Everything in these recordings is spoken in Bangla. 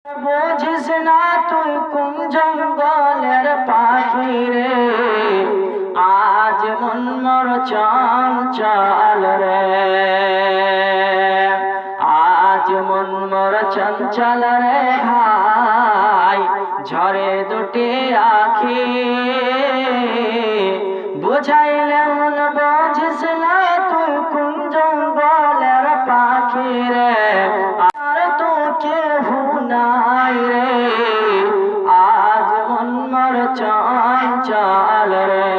বুঝিস না তুই কোন জঙ্গলের পাখি রে, আজ মন মোর চঞ্চল রে, আজ মন মোর চঞ্চল রে ভাই, ঝরে দুটি আখি বুঝাইলে মন বুঝিস না তুই কোন জঙ্গলের পাখি রে, আর তো কেহু নাই রে, আজ মন মোর চঞ্চল রে,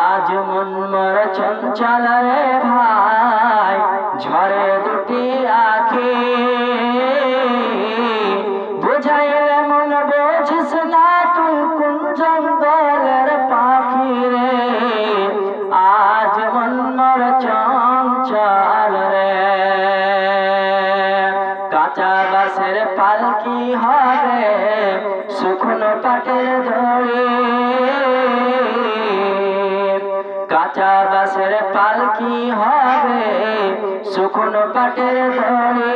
আজ মন মোর চঞ্চল রে ভাই, ঝরে দুটি আখি বুঝাইলে মন বুঝিস না তুই কোন জঙ্গলের পাখি রে, আজ মন মোর চঞ্চল রে। কাঁচা গাছের পালকি হবে শুকনো পাটের দড়ি, কাঁচা গাছের পালকি হবে শুকনো পাটের দড়ি,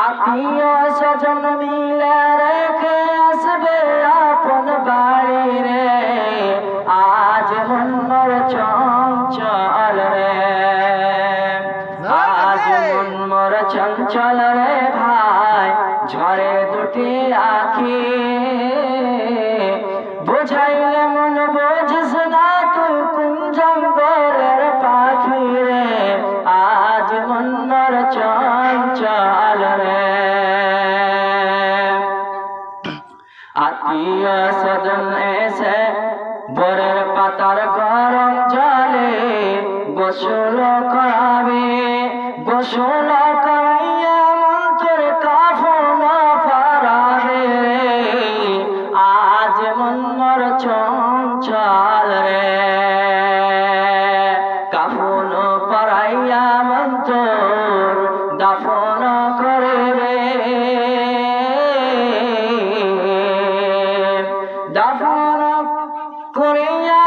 আত্মীয় স্বজন মিলে রেখে আসবে আপন বাড়ি রে, আজ মন মোর চঞ্চল রে, আজ মন মোর চঞ্চল রে ভাই, ঝরে দুটি আখি বুঝাইলে মন বুঝিস না তুই কোন জঙ্গলের পাখি রে, আজ মন মোর চঞ্চল রে। আত্মীয় স্বজন এসে বরের পাতার গরম জলে গোসল করাবে, গোসল করাইয়া মন্ত্রের কাফন পরাবে রে, আজ মন মোর চঞ্চল রে, কাফন পরাইয়া মন্ত্র দাফন করবে, দাফন করিয়া